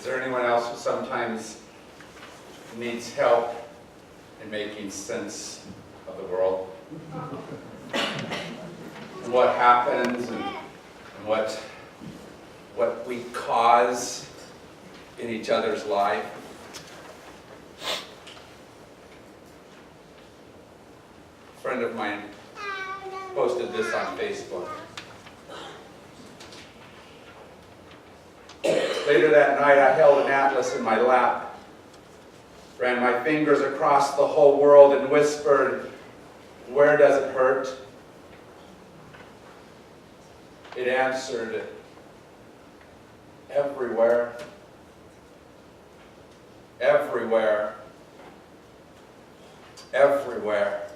Is there anyone else who sometimes needs help in making sense of the world? And what happens and what we cause in each other's life? A friend of mine posted this on Facebook. Later that night, I held an atlas in my lap, ran my fingers across the whole world and whispered, "Where does it hurt?" It answered, "Everywhere. Everywhere. Everywhere."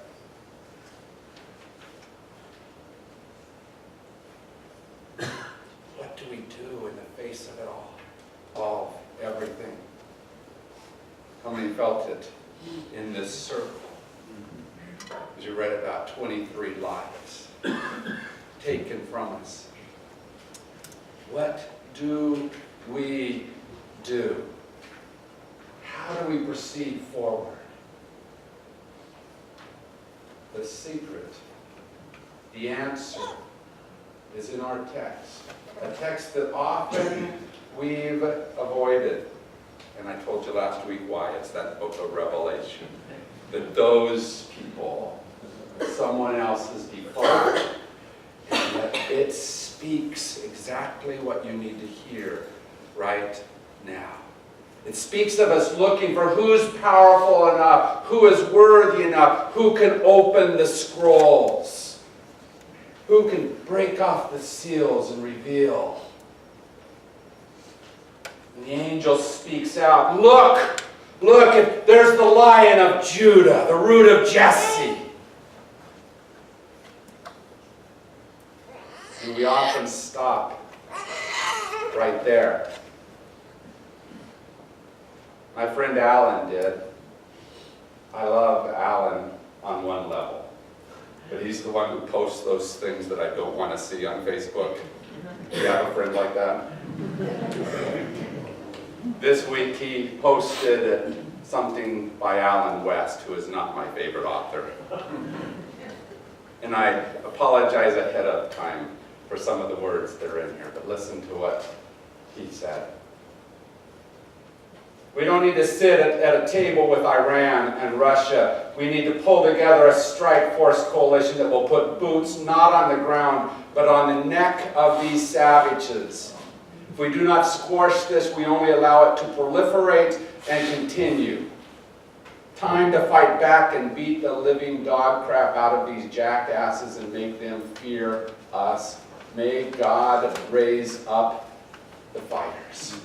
What do we do in the face of it all? All, everything. How many felt it in this circle? As you read about 23 lives taken from us. What do we do? How do we proceed forward? The secret, the answer, is in our text. A text that often we've avoided. And I told you last week why. It's that book of Revelation. That those people, someone else's default, and that it speaks exactly what you need to hear right now. It speaks of us looking for who's powerful enough, who is worthy enough, who can open the scrolls, who can break off the seals and reveal. And the angel speaks out, "Look, look, there's the Lion of Judah, the root of Jesse." And we often stop right there. My friend Alan did. I love Alan on one level. But he's the one who posts those things that I don't want to see on Facebook. Do you have a friend like that? This week he posted something by Alan West, who is not my favorite author. And I apologize ahead of time for some of the words that are in here, but listen to what he said. We don't need to sit at a table with Iran and Russia. We need to pull together a strike force coalition that will put boots not on the ground, but on the neck of these savages. If we do not squash this, we only allow it to proliferate and continue. Time to fight back and beat the living dog crap out of these jackasses and make them fear us. May God raise up the fighters.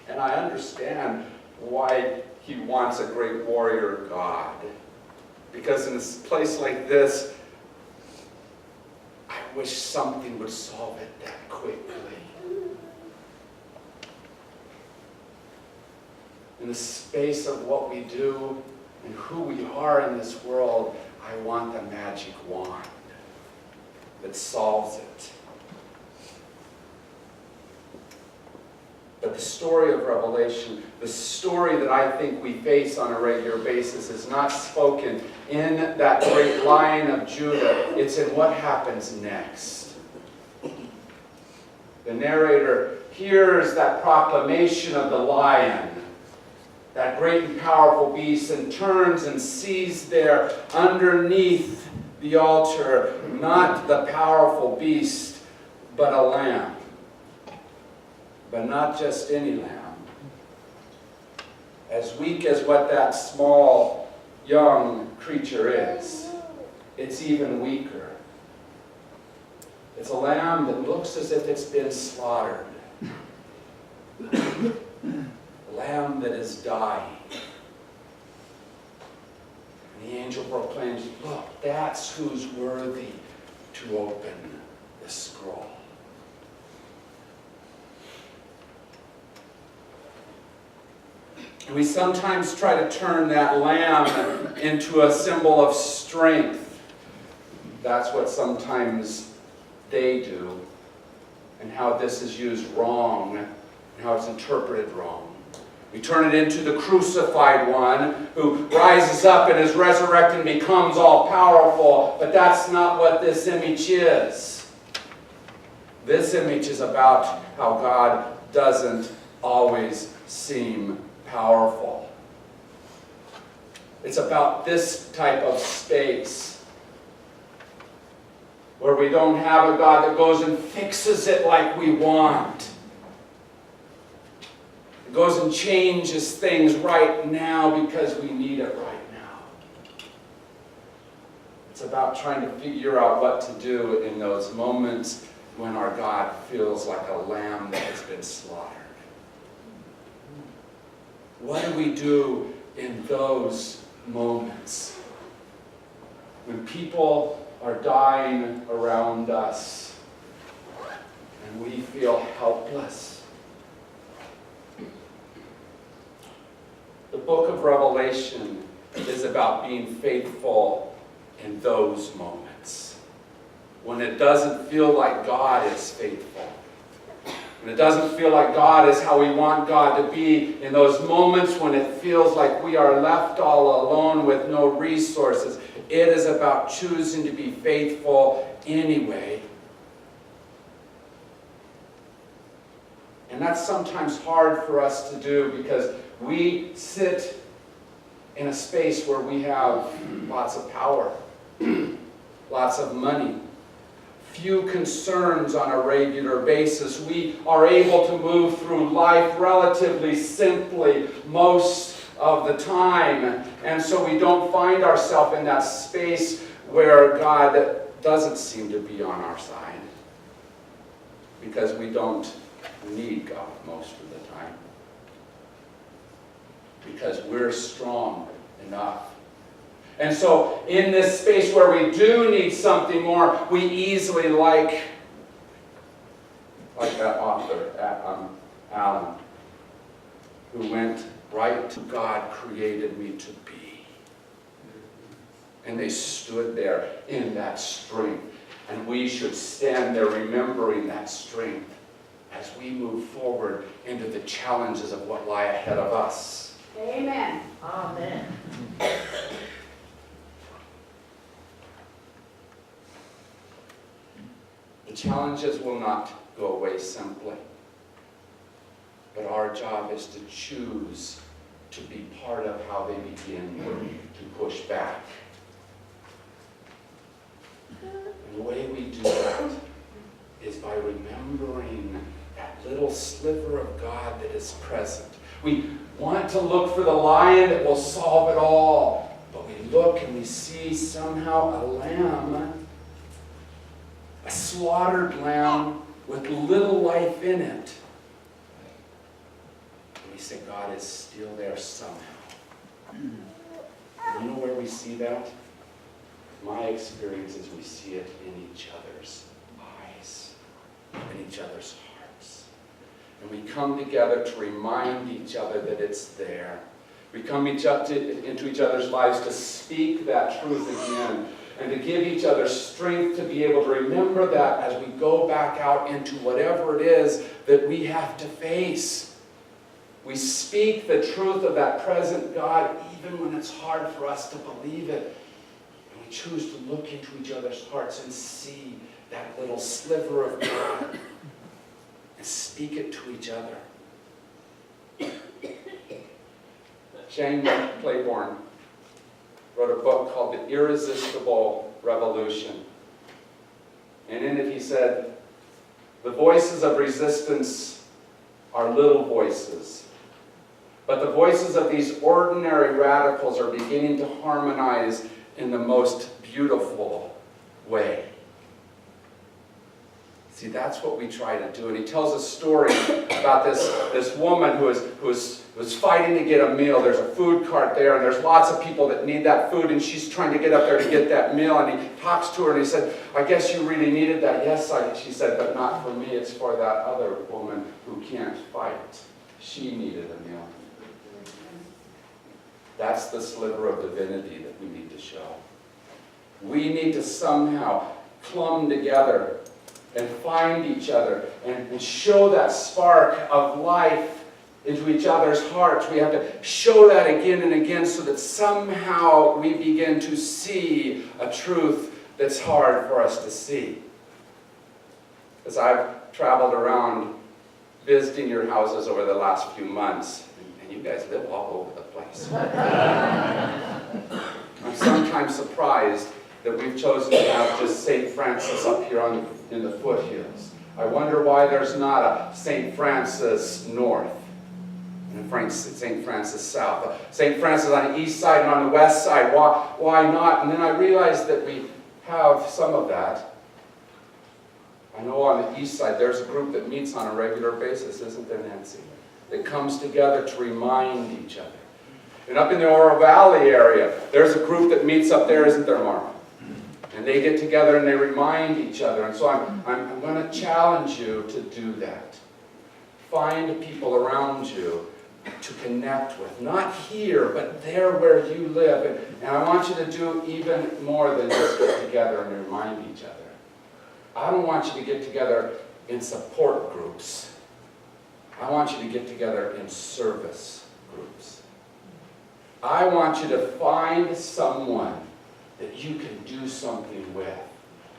And I understand why he wants a great warrior God. Because in a place like this, I wish something would solve it that quickly. In the space of what we do and who we are in this world, I want the magic wand that solves it. But the story of Revelation, the story that I think we face on a regular basis, is not spoken in that great Lion of Judah. It's in what happens next. The narrator hears that proclamation of the lion, that great and powerful beast, and turns and sees there underneath the altar not the powerful beast, but a lamb. But not just any lamb. As weak as what that small, young creature is, it's even weaker. It's a lamb that looks as if it's been slaughtered. A lamb that is dying. And the angel proclaims, "Look, that's who's worthy to open the scroll." We sometimes try to turn that lamb into a symbol of strength. that's what sometimes they do, and how this is used wrong, and how it's interpreted wrong. We turn it into the crucified one who rises up and is resurrected and becomes all powerful, but that's not what this image is. This image is about how God doesn't always seem powerful. It's about this type of space where we don't have a God that goes and fixes it like we want. It goes and changes things right now because we need it right now. It's about trying to figure out what to do in those moments when our God feels like a lamb that has been slaughtered. What do we do in those moments when people are dying around us and we feel helpless? The book of Revelation is about being faithful in those moments when it doesn't feel like God is faithful. And it doesn't feel like God is how we want God to be. In those moments when it feels like we are left all alone with no resources, it is about choosing to be faithful anyway. And that's sometimes hard for us to do because we sit in a space where we have lots of power, lots of money, few concerns on a regular basis. We are able to move through life relatively simply most of the time. And so we don't find ourselves in that space where God doesn't seem to be on our side. Because we don't need God most of the time. Because we're strong enough. And so in this space where we do need something more, we easily, like that author, Alan, who went right to God created me to be. And they stood there in that strength. And we should stand there remembering that strength as we move forward into the challenges of what lie ahead of us. Amen. Amen. The challenges will not go away simply. But our job is to choose to be part of how they begin to push back. And the way we do that is by remembering that little sliver of God that is present. We want to look for the lion that will solve it all. But we look and we see somehow a lamb, a slaughtered lamb with little life in it. And we say God is still there somehow. And you know where we see that? My experience is we see it in each other's eyes, in each other's hearts. And we come together to remind each other that it's there. We come into each other's lives to speak that truth again and to give each other strength to be able to remember that as we go back out into whatever it is that we have to face. We speak the truth of that present God even when it's hard for us to believe it. And we choose to look into each other's hearts and see that little sliver of God and speak it to each other. Shane Claiborne wrote a book called The Irresistible Revolution. And in it he said, the voices of resistance are little voices. But the voices of these ordinary radicals are beginning to harmonize in the most beautiful way. See, that's what we try to do. And he tells a story about this woman who was fighting to get a meal. There's a food cart there, and there's lots of people that need that food, and she's trying to get up there to get that meal. And he talks to her, and he said, I guess you really needed that. Yes, she said, but not for me. It's for that other woman who can't fight. She needed a meal. That's the sliver of divinity that we need to show. We need to somehow clumb together and find each other and show that spark of life into each other's hearts. We have to show that again and again so that somehow we begin to see a truth that's hard for us to see. As I've traveled around visiting your houses over the last few months, and you guys live all over the place. I'm sometimes surprised that we've chosen to have just St. Francis up here in the foothills. I wonder why there's not a St. Francis North and St. Francis South. St. Francis on the east side and on the west side. Why not? And then I realized that we have some of that. I know on the east side there's a group that meets on a regular basis, isn't there, Nancy? That comes together to remind each other. And up in the Oro Valley area, there's a group that meets up there, isn't there, Mark? And they get together and they remind each other. And so I'm going to challenge you to do that. Find people around you to connect with. Not here, but there where you live. And I want you to do even more than just get together and remind each other. I don't want you to get together in support groups. I want you to get together in service groups. I want you to find someone that you can do something with.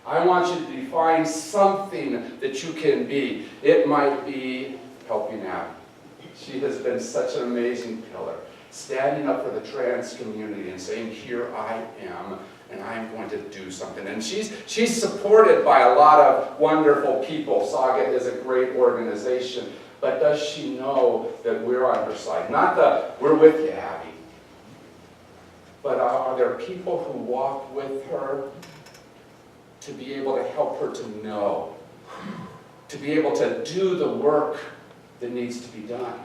I want you to find something that you can be. It might be helping out. She has been such an amazing pillar, standing up for the trans community and saying, here I am, and I'm going to do something. And she's supported by a lot of wonderful people. Saga is a great organization, but does she know that we're on her side? Not that we're with you, Abby, but are there people who walk with her to be able to help her to know, to be able to do the work that needs to be done?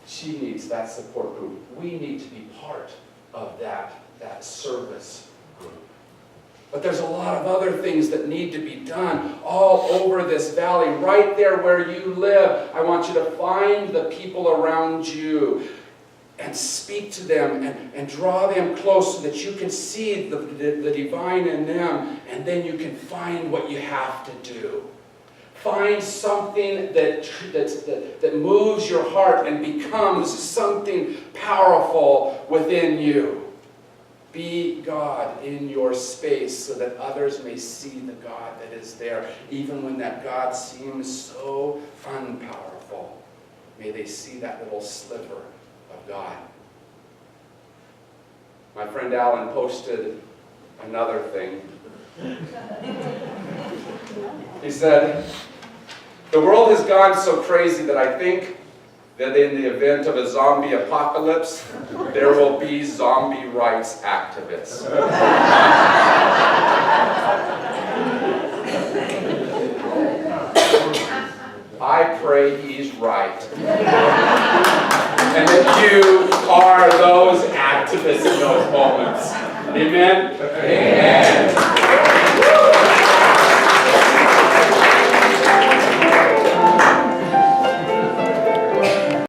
She needs that support group. We need to be part of that service group. But there's a lot of other things that need to be done all over this valley, right there where you live. I want you to find the people around you and speak to them and draw them close so that you can see the divine in them, and then you can find what you have to do. Find something that moves your heart and becomes something powerful within you. Be God in your space so that others may see the God that is there, even when that God seems so unpowerful. May they see that little sliver of God. My friend Alan posted another thing. He said, the world has gone so crazy that I think that in the event of a zombie apocalypse, there will be zombie rights activists. I pray he's right. And that you are those activists in those moments. Amen? Amen.